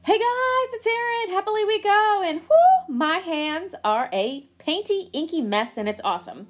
Hey guys, it's Erin. Happily we go. And whoo, my hands are a painty, inky mess and it's awesome.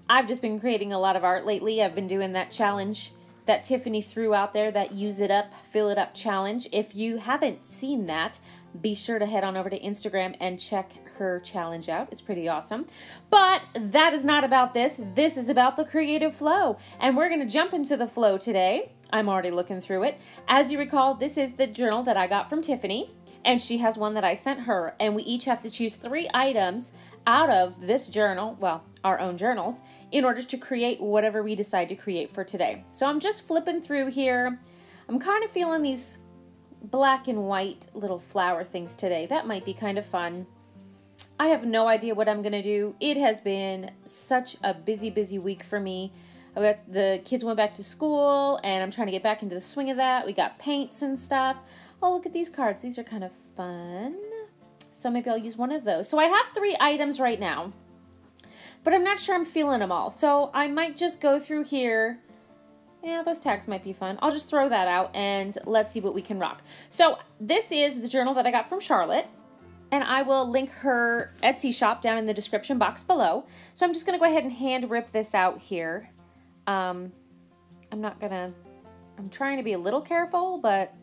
I've just been creating a lot of art lately. I've been doing that challenge that Tiffany threw out there, that use it up, fill it up challenge. If you haven't seen that, be sure to head on over to Instagram and check her challenge out. It's pretty awesome. But that is not about this. This is about the creative flow. And we're going to jump into the flow today. I'm already looking through it. As you recall, this is the journal that I got from Tiffany, and she has one that I sent her, and we each have to choose 3 items out of this journal, well, our own journals, in order to create whatever we decide to create for today. So I'm just flipping through here. I'm kind of feeling these black and white little flower things today. That might be kind of fun. I have no idea what I'm gonna do. It has been such a busy week for me. The kids went back to school and I'm trying to get back into the swing of that. We got paints and stuff. Oh, look at these cards. These are kind of fun. So maybe I'll use one of those. So I have 3 items right now, but I'm not sure I'm feeling them all. So I might just go through here. Yeah, those tags might be fun. I'll just throw that out and let's see what we can rock. So this is the journal that I got from Charlotte, and I will link her Etsy shop down in the description box below. So I'm just gonna go ahead and hand rip this out here. I'm trying to be a little careful, but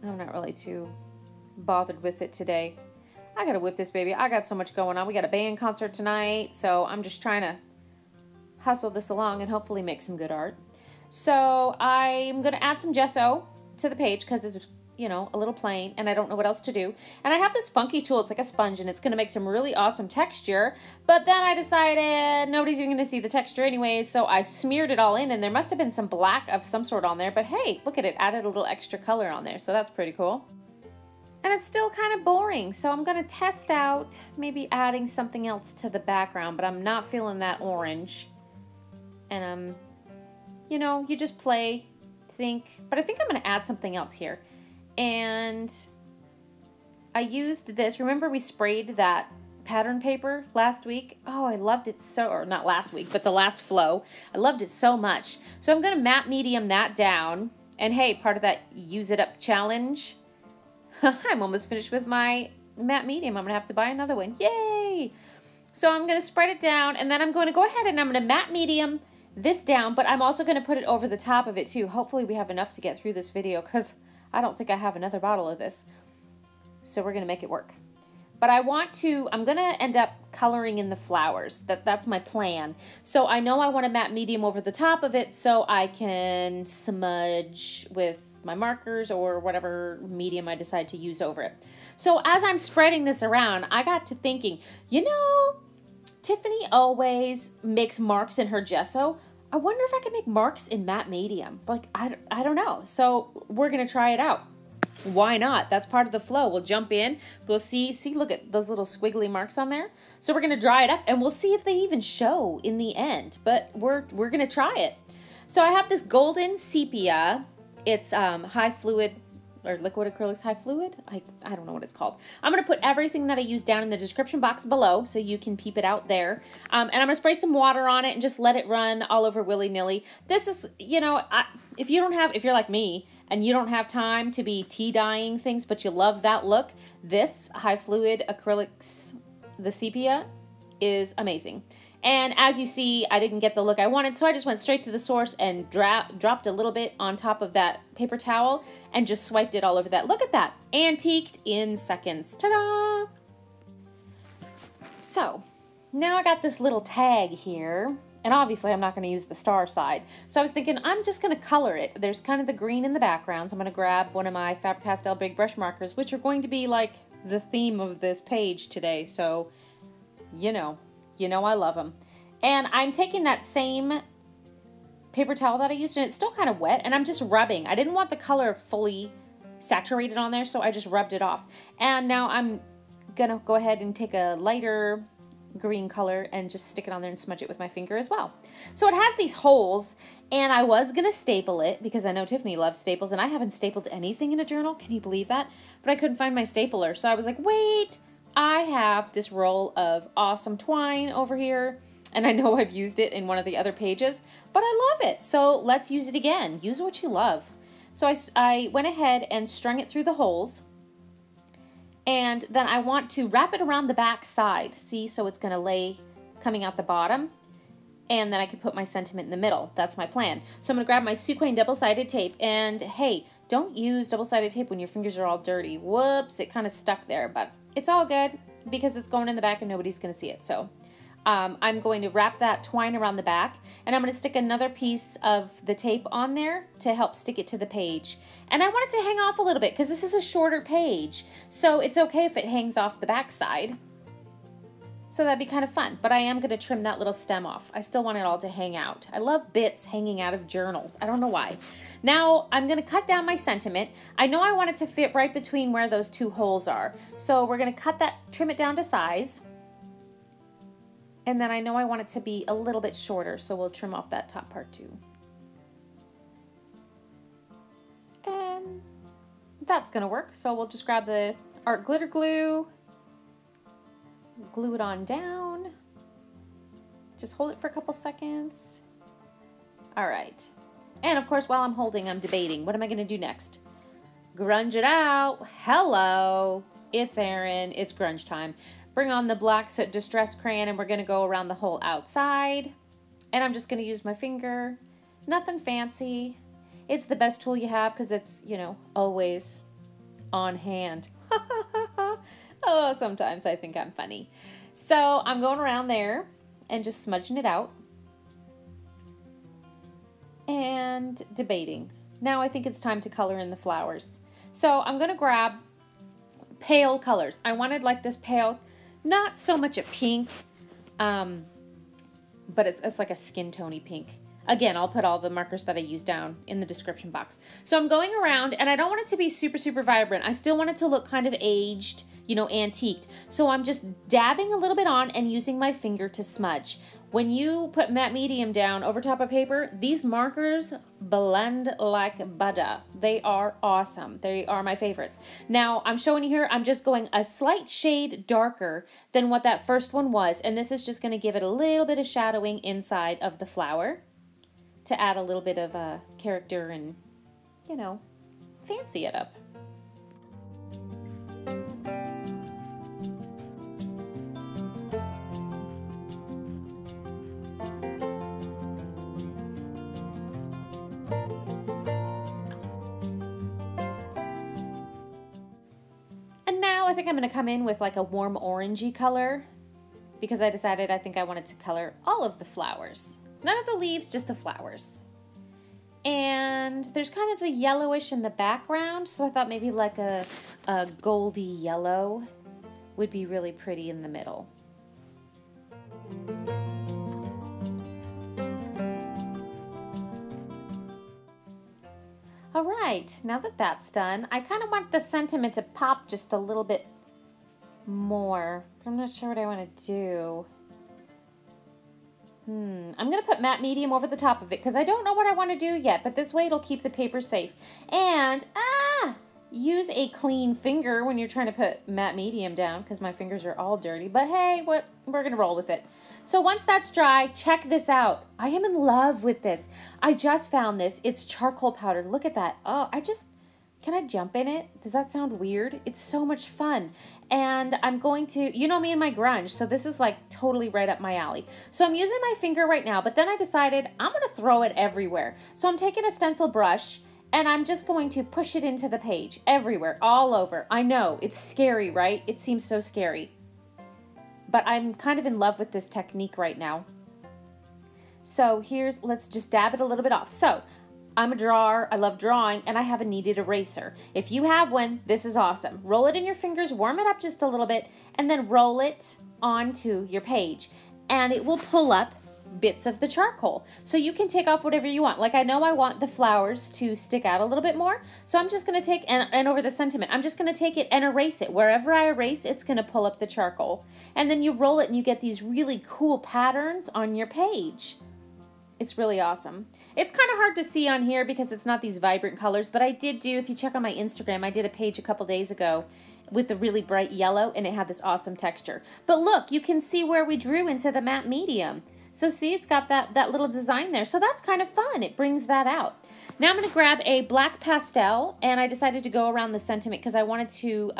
I'm not really too bothered with it today. I gotta whip this baby. I got so much going on. We got a band concert tonight, so I'm just trying to hustle this along and hopefully make some good art. So I'm gonna add some gesso to the page because it's, you know, a little plain and I don't know what else to do. And I have this funky tool, it's like a sponge, and it's gonna make some really awesome texture, but then I decided nobody's even gonna see the texture anyways, so I smeared it all in, and there must have been some black of some sort on there, but hey, look at it, added a little extra color on there, so that's pretty cool. And it's still kind of boring, so I'm gonna test out maybe adding something else to the background, but I'm not feeling that orange. And you know, you just play, think, but I think I'm gonna add something else here. And I used this, remember we sprayed that pattern paper last week? Oh, I loved it so, or not last week, but the last flow. I loved it so much. So I'm gonna matte medium that down. And hey, part of that use it up challenge, I'm almost finished with my matte medium. I'm gonna have to buy another one, yay! So I'm gonna spread it down, and then I'm gonna go ahead and I'm gonna matte medium this down, but I'm also gonna put it over the top of it too. Hopefully we have enough to get through this video, because I don't think I have another bottle of this. So we're gonna make it work. But I'm gonna end up coloring in the flowers. That's my plan. So I know I want a matte medium over the top of it so I can smudge with my markers or whatever medium I decide to use over it. So as I'm spreading this around, I got to thinking, you know, Tiffany always makes marks in her gesso. I wonder if I can make marks in matte medium. Like, I don't know. So we're gonna try it out. Why not? That's part of the flow. We'll jump in, we'll see, look at those little squiggly marks on there. So we're gonna dry it up and we'll see if they even show in the end, but we're gonna try it. So I have this golden sepia. It's high fluid, or liquid acrylics high fluid. I don't know what it's called. I'm gonna put everything that I use down in the description box below so you can peep it out there. And I'm gonna spray some water on it and just let it run all over willy-nilly. This is, you know, if you're like me and you don't have time to be tea dyeing things, but you love that look, this high fluid acrylics, the sepia, is amazing. And as you see, I didn't get the look I wanted, so I just went straight to the source and dropped a little bit on top of that paper towel and just swiped it all over that. Look at that, antiqued in seconds. Ta-da! So now I got this little tag here, and obviously I'm not going to use the star side. So I was thinking I'm just going to color it. There's kind of the green in the background, so I'm going to grab one of my Faber Castell big brush markers, which are going to be like the theme of this page today. So, you know I love them. And I'm taking that same paper towel that I used, and it's still kind of wet, and I'm just rubbing. I didn't want the color fully saturated on there, so I just rubbed it off. And now I'm gonna go ahead and take a lighter green color and just stick it on there and smudge it with my finger as well. So it has these holes, and I was gonna staple it because I know Tiffany loves staples, and I haven't stapled anything in a journal. Can you believe that? But I couldn't find my stapler, so I was like, wait, I have this roll of awesome twine over here, and I know I've used it in one of the other pages, but I love it, so let's use it again. Use what you love. So I went ahead and strung it through the holes, And then I want to wrap it around the back side. See, so it's gonna lay coming out the bottom. And then I can put my sentiment in the middle. That's my plan. So I'm gonna grab my Suquane double-sided tape, and hey, don't use double-sided tape when your fingers are all dirty. Whoops, it kind of stuck there, but it's all good because it's going in the back and nobody's gonna see it. So I'm going to wrap that twine around the back, and I'm gonna stick another piece of the tape on there to help stick it to the page. And I want it to hang off a little bit because this is a shorter page, so it's okay if it hangs off the back side. So that'd be kind of fun, but I am gonna trim that little stem off. I still want it all to hang out. I love bits hanging out of journals. I don't know why. Now I'm gonna cut down my sentiment. I know I want it to fit right between where those two holes are. So we're gonna cut that, trim it down to size. And then I know I want it to be a little bit shorter, so we'll trim off that top part too. And that's gonna work. So we'll just grab the art glitter glue, glue it on down. Just hold it for a couple seconds. All right. And of course, while I'm holding, I'm debating. What am I gonna do next? Grunge it out. Hello, it's Erin, it's grunge time. Bring on the black Soot Distress Crayon, and we're gonna go around the whole outside. And I'm just gonna use my finger. Nothing fancy. It's the best tool you have because it's, you know, always on hand. Oh, sometimes I think I'm funny. So I'm going around there and just smudging it out. And debating. Now I think it's time to color in the flowers. So I'm gonna grab pale colors. I wanted like this pale, not so much a pink, but it's like a skin tony pink. Again, I'll put all the markers that I use down in the description box. So I'm going around, and I don't want it to be super, super vibrant. I still want it to look kind of aged, you know, antiqued. So I'm just dabbing a little bit on and using my finger to smudge. When you put matte medium down over top of paper, these markers blend like butter. They are awesome. They are my favorites. Now, I'm showing you here, I'm just going a slight shade darker than what that first one was, and this is just gonna give it a little bit of shadowing inside of the flower to add a little bit of character and, you know, fancy it up. And now I think I'm going to come in with like a warm orangey color because I decided I think I wanted to color all of the flowers. None of the leaves, just the flowers. And there's kind of the yellowish in the background, so I thought maybe like a goldy yellow would be really pretty in the middle. All right, now that that's done, I kind of want the sentiment to pop just a little bit more. I'm not sure what I want to do. I'm going to put matte medium over the top of it because I don't know what I want to do yet, but this way it'll keep the paper safe. And, use a clean finger when you're trying to put matte medium down because my fingers are all dirty. But hey, we're going to roll with it. So once that's dry, check this out. I am in love with this. I just found this. It's charcoal powder. Look at that. Oh, can I jump in it? Does that sound weird? It's so much fun. And I'm going to, you know me and my grunge, so this is like totally right up my alley. So I'm using my finger right now, but then I decided I'm gonna throw it everywhere. So I'm taking a stencil brush and I'm just going to push it into the page, everywhere, all over. I know, it's scary, right? It seems so scary. But I'm kind of in love with this technique right now. So let's just dab it a little bit off. So I'm a drawer, I love drawing, and I have a kneaded eraser. If you have one, this is awesome. Roll it in your fingers, warm it up just a little bit, and then roll it onto your page. And it will pull up bits of the charcoal. So you can take off whatever you want. Like I know I want the flowers to stick out a little bit more, so I'm just gonna take, and over the sentiment, I'm just gonna take it and erase it. Wherever I erase, it's gonna pull up the charcoal. And then you roll it and you get these really cool patterns on your page. It's really awesome. It's kind of hard to see on here because it's not these vibrant colors, but I did do, if you check on my Instagram, I did a page a couple days ago with the really bright yellow and it had this awesome texture. But look, you can see where we drew into the matte medium. So see, it's got that little design there. So that's kind of fun. It brings that out. Now I'm going to grab a black pastel, and I decided to go around the sentiment because I wanted to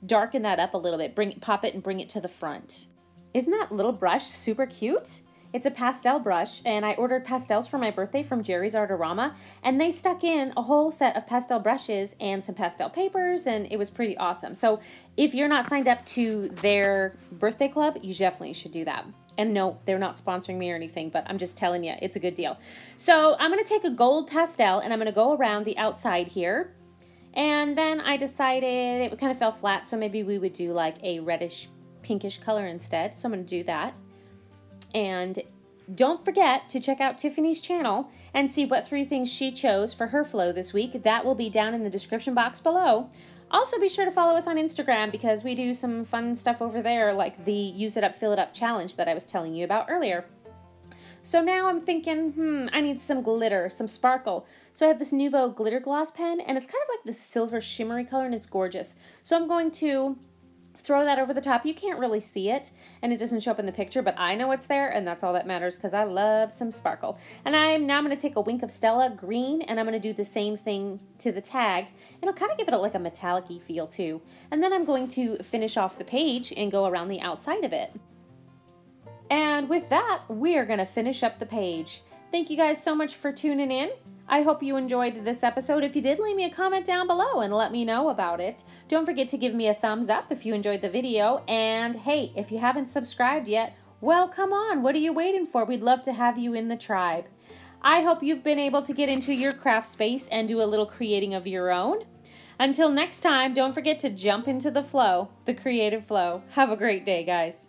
darken that up a little bit, pop it and bring it to the front. Isn't that little brush super cute? It's a pastel brush, and I ordered pastels for my birthday from Jerry's Artorama, and they stuck in a whole set of pastel brushes and some pastel papers, and it was pretty awesome. So if you're not signed up to their birthday club, you definitely should do that. And no, they're not sponsoring me or anything, but I'm just telling you, it's a good deal. So I'm going to take a gold pastel, and I'm going to go around the outside here. And then I decided it kind of fell flat, so maybe we would do like a reddish pinkish color instead. So I'm going to do that. And don't forget to check out Tiffany's channel and see what 3 things she chose for her flow this week. That will be down in the description box below. Also, be sure to follow us on Instagram because we do some fun stuff over there, like the Use It Up, Fill It Up challenge that I was telling you about earlier. So now I'm thinking, I need some glitter, some sparkle. So I have this Nuvo glitter gloss pen, and it's kind of like this silver shimmery color, and it's gorgeous. So I'm going to throw that over the top. You can't really see it, and it doesn't show up in the picture, but I know it's there, and that's all that matters because I love some sparkle. And now I'm going to take a Wink of Stella green, and I'm going to do the same thing to the tag. It'll kind of give it like a metallic-y feel too. And then I'm going to finish off the page and go around the outside of it. And with that, we are going to finish up the page. Thank you guys so much for tuning in. I hope you enjoyed this episode. If you did, leave me a comment down below and let me know about it. Don't forget to give me a thumbs up if you enjoyed the video. And hey, if you haven't subscribed yet, well, come on. What are you waiting for? We'd love to have you in the tribe. I hope you've been able to get into your craft space and do a little creating of your own. Until next time, don't forget to jump into the flow, the creative flow. Have a great day, guys.